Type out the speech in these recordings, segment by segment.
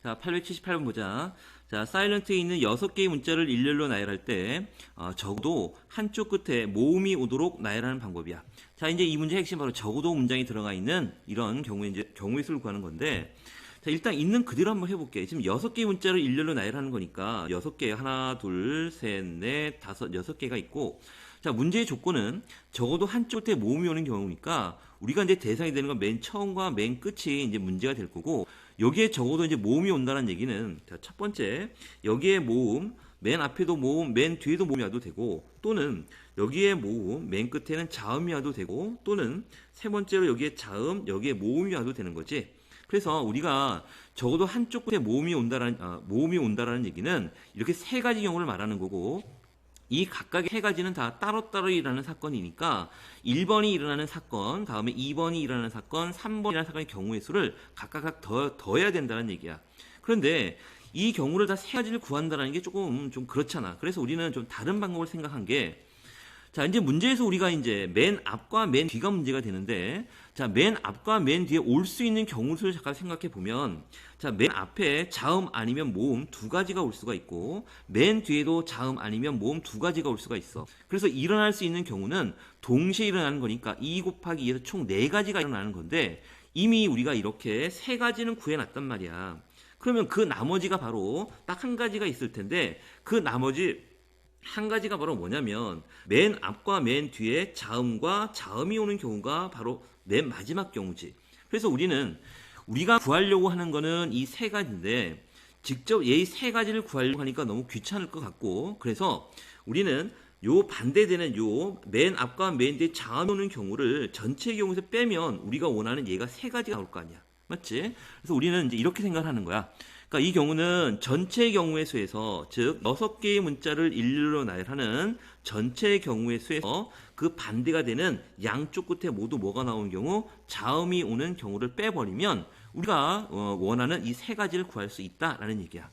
자, 878번 보자. 자, 사일런트에 있는 6개의 문자를 일렬로 나열할 때 적어도 한쪽 끝에 모음이 오도록 나열하는 방법이야. 자, 이제 이 문제의 핵심 바로 적어도 문장이 들어가 있는 이런 경우에 이제 경우의 수를 구하는 건데, 자, 일단 있는 그대로 한번 해볼게. 지금 6개의 문자를 일렬로 나열하는 거니까 6개, 하나, 둘, 셋, 넷, 다섯, 6개가 있고, 자, 문제의 조건은 적어도 한쪽 끝에 모음이 오는 경우니까 우리가 이제 대상이 되는 건 맨 처음과 맨 끝이 이제 문제가 될 거고, 여기에 적어도 이제 모음이 온다는 얘기는, 자, 첫 번째, 여기에 모음, 맨 앞에도 모음, 맨 뒤에도 모음이 와도 되고, 또는 여기에 모음, 맨 끝에는 자음이 와도 되고, 또는 세 번째로 여기에 자음, 여기에 모음이 와도 되는 거지. 그래서 우리가 적어도 한쪽 끝에 모음이 온다라는 얘기는 이렇게 세 가지 경우를 말하는 거고, 이 각각의 세 가지는 다 따로따로 일어나는 사건이니까 1번이 일어나는 사건, 다음에 2번이 일어나는 사건, 3번이 일어나는 사건의 경우의 수를 각각 더해야 된다는 얘기야. 그런데 이 경우를 다 세 가지를 구한다는 게 조금 좀 그렇잖아. 그래서 우리는 좀 다른 방법을 생각한 게, 자, 이제 문제에서 우리가 이제 맨 앞과 맨 뒤가 문제가 되는데, 자, 맨 앞과 맨 뒤에 올 수 있는 경우를 잠깐 생각해 보면, 자, 맨 앞에 자음 아니면 모음 두 가지가 올 수가 있고, 맨 뒤에도 자음 아니면 모음 두 가지가 올 수가 있어. 그래서 일어날 수 있는 경우는 동시에 일어나는 거니까 2 곱하기 2에서 총 4가지가 일어나는 건데, 이미 우리가 이렇게 세 가지는 구해놨단 말이야. 그러면 그 나머지가 바로 딱 한 가지가 있을 텐데, 그 나머지 한 가지가 바로 뭐냐면 맨 앞과 맨 뒤에 자음과 자음이 오는 경우가 바로 맨 마지막 경우지. 그래서 우리가 구하려고 하는 거는 이 세 가지인데, 직접 이 세 가지를 구하려고 하니까 너무 귀찮을 것 같고, 그래서 우리는 요 반대되는 요 맨 앞과 맨 뒤에 자음이 오는 경우를 전체 경우에서 빼면 우리가 원하는 얘가 세 가지가 나올 거 아니야. 맞지? 그래서 우리는 이제 이렇게 생각하는 거야. 그러니까 이 경우는 전체 경우의 수에서, 즉 6개의 문자를 일렬로 나열하는 전체 경우의 수에서 그 반대가 되는 양쪽 끝에 모두 뭐가 나오는 경우, 자음이 오는 경우를 빼버리면 우리가 원하는 이 세 가지를 구할 수 있다라는 얘기야.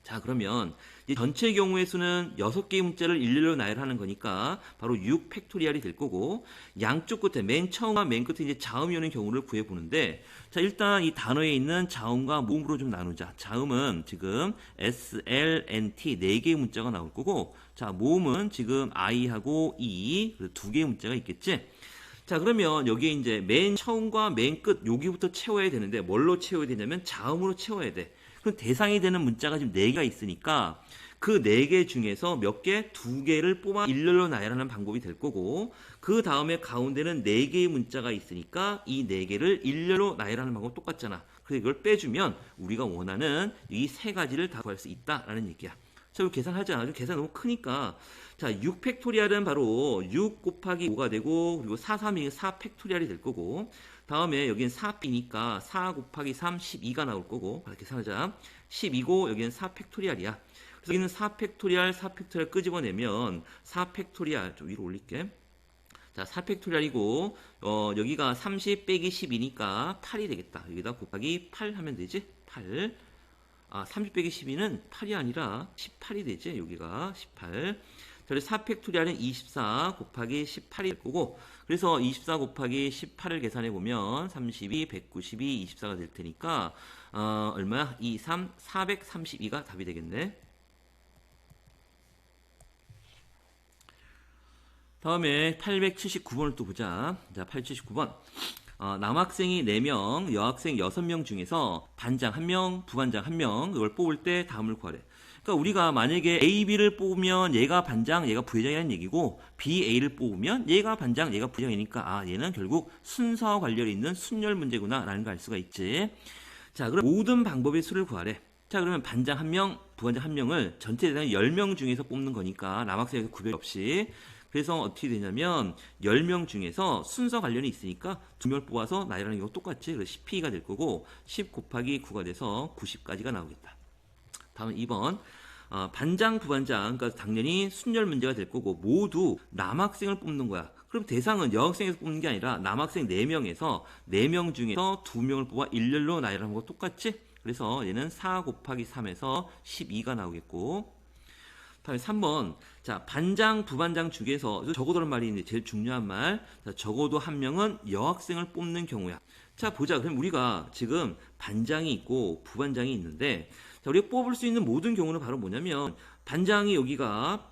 자, 그러면 이제 전체 경우의 수는 6개의 문자를 일렬로 나열하는 거니까 바로 6 팩토리얼이 될 거고, 양쪽 끝에 맨 처음과 맨 끝에 이제 자음이 오는 경우를 구해 보는데, 자, 일단 이 단어에 있는 자음과 모음으로 좀 나누자. 자음은 지금 S, L, N, T 4개의 문자가 나올 거고, 자, 모음은 지금 I하고 E 그리고 2개의 문자가 있겠지. 자, 그러면 여기에 이제 맨 처음과 맨 끝 여기부터 채워야 되는데, 뭘로 채워야 되냐면 자음으로 채워야 돼. 그럼 대상이 되는 문자가 지금 4개가 있으니까 그 4개 중에서 몇 개? 2개를 뽑아 일렬로 나열하는 방법이 될 거고, 그 다음에 가운데는 4개의 문자가 있으니까 이 4개를 일렬로 나열하는 방법 똑같잖아. 그래서 이걸 빼주면 우리가 원하는 이 세 가지를 다 구할 수 있다라는 얘기야. 자, 이거 계산하자. 계산 너무 크니까. 자, 6 팩토리얼은 바로 6 곱하기 5가 되고, 그리고 4, 3이 4 팩토리얼이 될 거고, 다음에 여기는 4B니까 4 곱하기 3, 12가 나올 거고, 계산하자. 12고, 여기는 4 팩토리얼이야. 그래서 여기는 4 팩토리얼, 4 팩토리얼 끄집어내면 4 팩토리얼, 좀 위로 올릴게. 자, 4 팩토리얼이고, 여기가 30 빼기 12니까 8이 되겠다. 여기다 곱하기 8 하면 되지? 8. 30 빼기 12는 8이 아니라 18이 되지. 여기가 18. 그래서 4 팩토리얼은 24 곱하기 18이 될 거고, 그래서 24 곱하기 18을 계산해 보면 32, 192, 24가 될 테니까 얼마야? 2, 3, 432가 답이 되겠네. 다음에 879번을 또 보자. 자, 879번. 남학생이 4명, 여학생 6명 중에서 반장 1명, 부반장 1명, 이걸 뽑을 때 다음을 구하래. 그러니까 우리가 만약에 A, B를 뽑으면 얘가 반장, 얘가 부회장이라는 얘기고, B, A를 뽑으면 얘가 반장, 얘가 부회장이니까 얘는 결국 순서와 관련이 있는 순열 문제구나 라는 걸 알 수가 있지. 자, 그럼 모든 방법의 수를 구하래. 자, 그러면 반장 1명, 부반장 1명을 전체 대상 10명 중에서 뽑는 거니까 남학생에서 구별 없이. 그래서 어떻게 되냐면 10명 중에서 순서 관련이 있으니까 2명을 뽑아서 나열하는 거 똑같지. 그래서 10P가 될 거고 10 곱하기 9가 돼서 90까지가 나오겠다. 다음 2번. 반장, 부반장, 그러니까 당연히 순열 문제가 될 거고 모두 남학생을 뽑는 거야. 그럼 대상은 여학생에서 뽑는 게 아니라 남학생 4명에서 4명 중에서 2명을 뽑아 일렬로 나열하는 거 똑같지? 그래서 얘는 4 곱하기 3에서 12가 나오겠고, 다음에 3번. 자, 반장, 부반장 중에서 적어도란 말이 이제 제일 중요한 말. 자, 적어도 한 명은 여학생을 뽑는 경우야. 자, 보자. 그럼 우리가 지금 반장이 있고 부반장이 있는데, 자, 우리가 뽑을 수 있는 모든 경우는 바로 뭐냐면, 반장이 여기가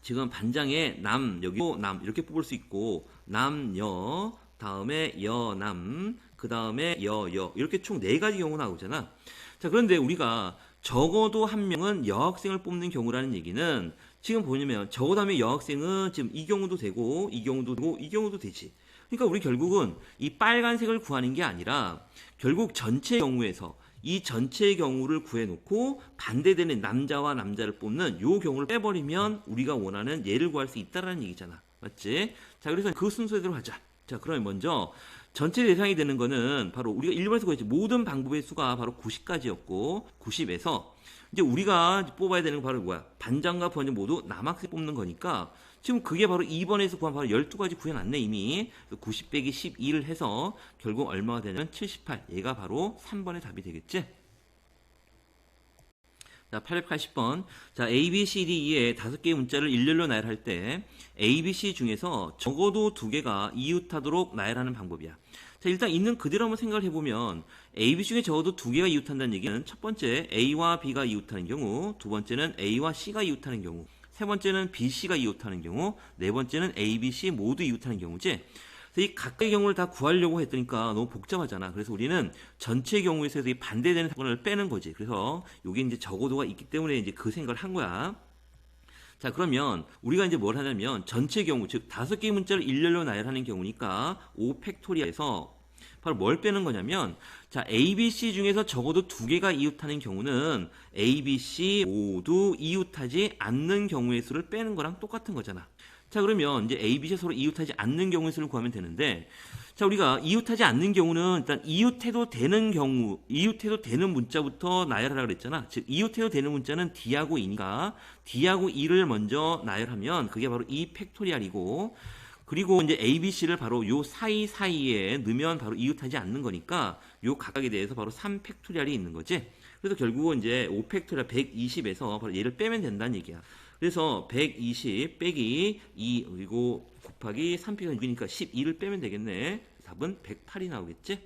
지금 반장에 남, 여기 남 이렇게 뽑을 수 있고, 남여, 다음에 여남, 그 다음에 여여, 이렇게 총 4가지 경우 나오잖아. 자, 그런데 우리가 적어도 한 명은 여학생을 뽑는 경우라는 얘기는, 지금 보냐면 적어도 한 명 여학생은 지금 이 경우도 되고 이 경우도 되고 이 경우도 되지. 그러니까 우리 결국은 이 빨간색을 구하는 게 아니라, 결국 전체 경우에서 이 전체의 경우를 구해놓고 반대되는 남자와 남자를 뽑는 요 경우를 빼버리면 우리가 원하는 얘를 구할 수 있다라는 얘기잖아. 맞지? 자, 그래서 그 순서대로 하자. 자, 그러면 먼저 전체 대상이 되는 거는 바로 우리가 1번에서 구했지. 모든 방법의 수가 바로 90까지였고, 90에서 이제 우리가 뽑아야 되는 건 바로 뭐야? 반장과 부반장 모두 남학생 뽑는 거니까, 지금 그게 바로 2번에서 구한 바로 12가지 구해놨네, 이미. 90 빼기 12를 해서 결국 얼마가 되냐면 78. 얘가 바로 3번의 답이 되겠지? 자, 880번. 자, A, B, C, D, E의 5개의 문자를 일렬로 나열할 때 A, B, C 중에서 적어도 2개가 이웃하도록 나열하는 방법이야. 자, 일단 있는 그대로 한번 생각을 해보면 A, B 중에 적어도 2개가 이웃한다는 얘기는, 첫 번째 A와 B가 이웃하는 경우, 두 번째는 A와 C가 이웃하는 경우, 세 번째는 B, C가 이웃하는 경우, 네 번째는 A, B, C 모두 이웃하는 경우지. 그래서 이 각각의 경우를 다 구하려고 했으니까 너무 복잡하잖아. 그래서 우리는 전체 경우에서 이 반대되는 사건을 빼는 거지. 그래서 여기 이제 적어도가 있기 때문에 이제 그 생각을 한 거야. 자, 그러면 우리가 이제 뭘 하냐면 전체 경우, 즉 5개의 문자를 일렬로 나열하는 경우니까 5팩토리아에서 바로 뭘 빼는 거냐면, 자, A, B, C 중에서 적어도 2개가 이웃하는 경우는 A, B, C 모두 이웃하지 않는 경우의 수를 빼는 거랑 똑같은 거잖아. 자, 그러면 이제 A, B, C 서로 이웃하지 않는 경우의 수를 구하면 되는데, 자, 우리가 이웃하지 않는 경우는 일단 이웃해도 되는 경우, 이웃해도 되는 문자부터 나열하라고 그랬잖아. 즉, 이웃해도 되는 문자는 D하고 E니까 D하고 E를 먼저 나열하면 그게 바로 E 팩토리알이고, 그리고 이제 A, B, C를 바로 요 사이사이에 넣으면 바로 이웃하지 않는 거니까 요 각각에 대해서 바로 3팩토리알이 있는 거지. 그래서 결국은 이제 5팩토리알 120에서 바로 얘를 빼면 된다는 얘기야. 그래서 120 빼기 2 그리고 곱하기 3팩은 6이니까 12를 빼면 되겠네. 답은 108이 나오겠지?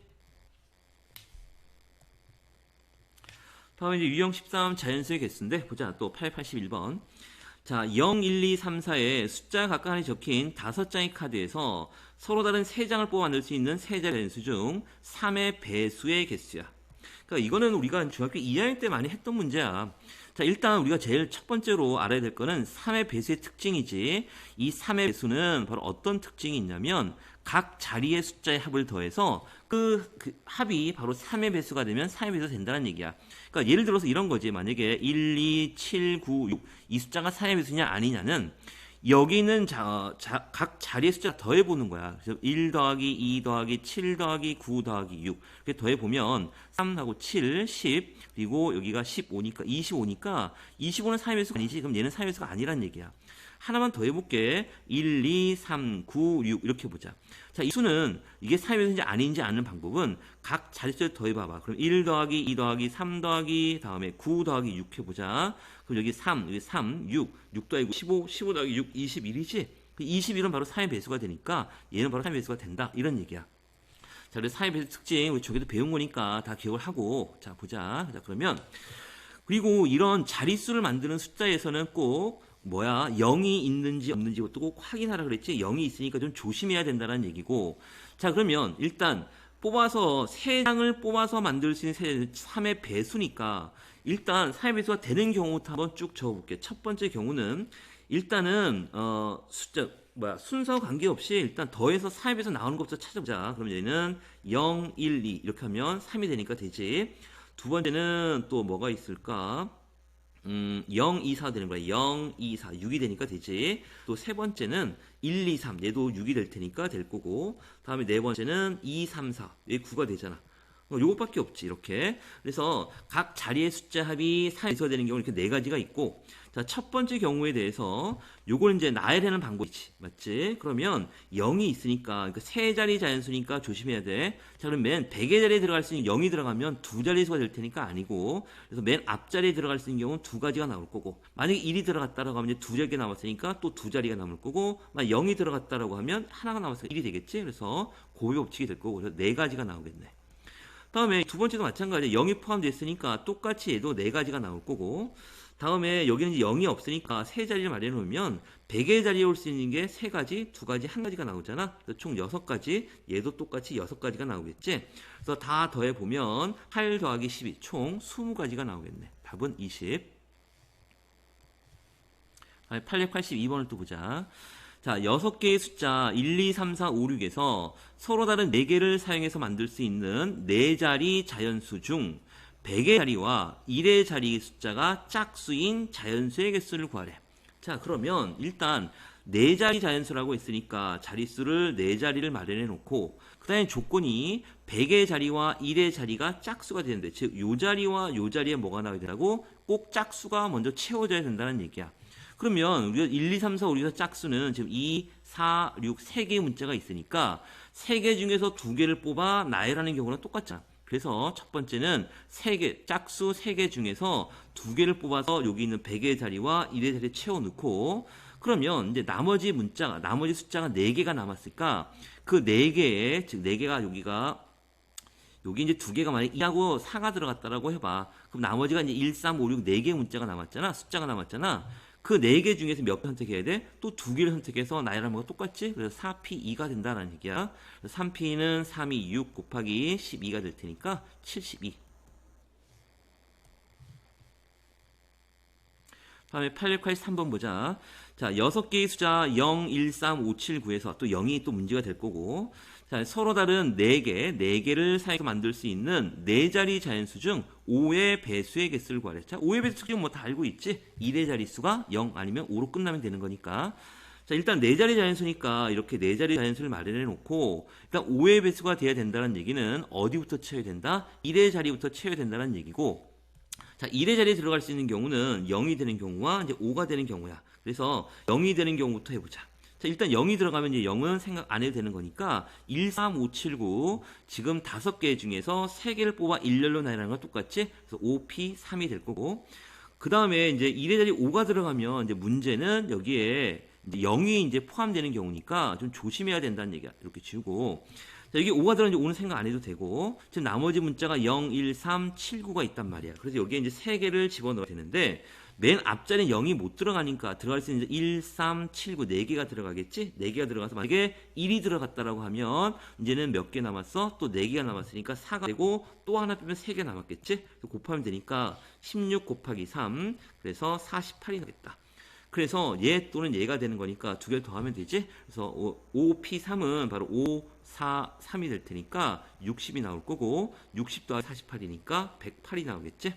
다음에 이제 유형 13 자연수의 개수인데, 보자. 또 881번. 자, 0, 1, 2, 3, 4에 숫자 각각 하나 적힌 5장의 카드에서 서로 다른 3장을 뽑아 만들 수 있는 3자리 자연수 중 3의 배수의 개수야. 그러니까 이거는 우리가 중학교 2학년 때 많이 했던 문제야. 자, 일단 우리가 제일 첫 번째로 알아야 될 거는 3의 배수의 특징이지. 이 3의 배수는 바로 어떤 특징이 있냐면, 각 자리의 숫자의 합을 더해서 그 합이 바로 3의 배수가 되면 3의 배수가 된다는 얘기야. 그러니까 예를 들어서 이런 거지. 만약에 1, 2, 7, 9, 6 이 숫자가 3의 배수냐 아니냐는 여기 있는 각 자리의 숫자 더해보는 거야. 그래서 1 더하기 2 더하기 7 더하기 9 더하기 6 이렇게 더해보면 3하고 7, 10 그리고 여기가 15니까 25니까 25는 3의 배수가 아니지. 그럼 얘는 3의 배수가 아니란 얘기야. 하나만 더 해볼게. 1, 2, 3, 9, 6 이렇게 보자. 자, 이 수는 이게 3의 배수인지 아닌지 아는 방법은 각 자릿수를 더해봐봐. 그럼 1 더하기 2 더하기 3 더하기 다음에 9 더하기 6 해보자. 그럼 여기 3, 6 더하기 15, 15 더하기 6, 21이지? 21은 바로 3의 배수가 되니까 얘는 바로 3의 배수가 된다. 이런 얘기야. 자, 그래서 3의 배수 특징 우리 저기도 배운 거니까 다 기억을 하고, 자, 보자. 자, 그러면 그리고 이런 자릿수를 만드는 숫자에서는 꼭 0이 있는지 없는지 것도 꼭 확인하라 그랬지. 0이 있으니까 좀 조심해야 된다는 얘기고. 자, 그러면 일단 뽑아서 3장을 뽑아서 만들 수 있는 3의 배수니까 일단 3의 배수가 되는 경우부터 한번 쭉 적어볼게. 첫 번째 경우는 일단은 순서 관계없이 일단 더해서 3의 배수 나오는 것부터 찾아보자. 그럼 얘는 0, 1, 2 이렇게 하면 3이 되니까 되지. 두 번째는 또 뭐가 있을까? 0, 2, 4 되는 거야. 0, 2, 4, 6이 되니까 되지. 또 세 번째는 1, 2, 3, 얘도 6이 될 테니까 될 거고. 다음에 네 번째는 2, 3, 4, 얘 9가 되잖아. 요것밖에 없지, 이렇게. 그래서 각 자리의 숫자 합이 3이 있어야 되는 경우 이렇게 4가지가 있고, 자, 첫 번째 경우에 대해서 요걸 이제 나열하는 방법이지. 맞지? 그러면 0이 있으니까, 그러니까 세 자리 자연수니까 조심해야 돼. 자, 그럼 맨 100의 자리에 들어갈 수 있는 0이 들어가면 두 자리 수가 될 테니까 아니고, 그래서 맨 앞자리에 들어갈 수 있는 경우는 2가지가 나올 거고, 만약에 1이 들어갔다라고 하면 이제 2자리가 남았으니까 또 2자리가 남을 거고, 만약 0이 들어갔다라고 하면 하나가 남았으니까 1이 되겠지? 그래서 고비 법칙이 될 거고, 그래서 4가지가 나오겠네. 다음에 두 번째도 마찬가지예요. 0이 포함되어 있으니까 똑같이 얘도 4가지가 나올 거고, 다음에 여기는 이제 0이 없으니까 세 자리를 마련해 놓으면 100의 자리에 올 수 있는 게 3가지, 2가지, 1가지가 나오잖아. 그래서 총 6가지, 얘도 똑같이 6가지가 나오겠지. 그래서 다 더해 보면 8 더하기 12, 총 20가지가 나오겠네. 답은 20. 882번을 또 보자. 자, 6개의 숫자 1, 2, 3, 4, 5, 6에서 서로 다른 4개를 사용해서 만들 수 있는 4자리 자연수 중 100의 자리와 1의 자리 숫자가 짝수인 자연수의 개수를 구하래. 자, 그러면 일단 4자리 자연수라고 했으니까 자릿수를 4자리를 마련해 놓고, 그 다음에 조건이 100의 자리와 1의 자리가 짝수가 되는데, 즉 요 자리와 요 자리에 뭐가 나와야 되라고? 꼭 짝수가 먼저 채워져야 된다는 얘기야. 그러면 우리가 1, 2, 3, 4, 5, 6에서 짝수는 지금 2, 4, 6, 3개의 문자가 있으니까 3개 중에서 2개를 뽑아 나열하는 경우랑 똑같잖아. 그래서 첫 번째는 3개, 짝수 3개 중에서 2개를 뽑아서 여기 있는 100의 자리와 1의 자리에 채워 넣고, 그러면 이제 나머지 숫자가 4개가 남았으니까 그 4개에, 즉 4개가 여기 이제 2개가 만약에 2하고 4가 들어갔다라고 해봐. 그럼 나머지가 이제 1, 3, 5, 6, 4개의 문자가 남았잖아. 숫자가 남았잖아. 그 4개 중에서 몇 개 선택해야 돼? 또 2개를 선택해서 나열하는 거가 똑같지? 그래서 4p2가 된다는 얘기야. 3p는 3이 6 곱하기 12가 될 테니까 72. 다음에 883번 보자. 자, 6개의 숫자 0, 1, 3, 5, 7, 9에서 또 0이 또 문제가 될 거고, 자, 서로 다른 4개를 사용해서 만들 수 있는 4자리 자연수 중 5의 배수의 개수를 구하래. 자, 5의 배수 지금 뭐 다 알고 있지? 1의 자릿수가 0 아니면 5로 끝나면 되는 거니까. 자, 일단 4자리 자연수니까 이렇게 4자리 자연수를 마련해 놓고, 일단 5의 배수가 돼야 된다는 얘기는 어디부터 채워야 된다? 1의 자리부터 채워야 된다는 얘기고, 자, 1의 자리에 들어갈 수 있는 경우는 0이 되는 경우와 이제 5가 되는 경우야. 그래서 0이 되는 경우부터 해보자. 자, 일단 0이 들어가면 이제 0은 생각 안 해도 되는 거니까 1, 3, 5, 7, 9 지금 5개 중에서 3개를 뽑아 일렬로 나열하는 건 똑같지? 그래서 5p 3이 될 거고, 그 다음에 이제 1의 자리 5가 들어가면 이제 문제는 여기에 이제 0이 이제 포함되는 경우니까 좀 조심해야 된다는 얘기야. 이렇게 지우고, 자, 여기 5가 들어가면 5는 생각 안 해도 되고, 지금 나머지 문자가 0, 1, 3, 7, 9가 있단 말이야. 그래서 여기에 이제 3개를 집어넣어야 되는데, 맨 앞자리는 0이 못 들어가니까 들어갈 수 있는 1, 3, 7, 9 4개가 들어가겠지? 4개가 들어가서 만약에 1이 들어갔다라고 하면 이제는 몇 개 남았어? 또 4개가 남았으니까 4가 되고, 또 하나 빼면 3개 남았겠지? 곱하면 되니까 16 곱하기 3, 그래서 48이 나겠다. 그래서 얘 또는 얘가 되는 거니까 2개를 더하면 되지? 그래서 5p3은 바로 5, 4, 3이 될 테니까 60이 나올 거고, 60 더하기 48이니까 108이 나오겠지?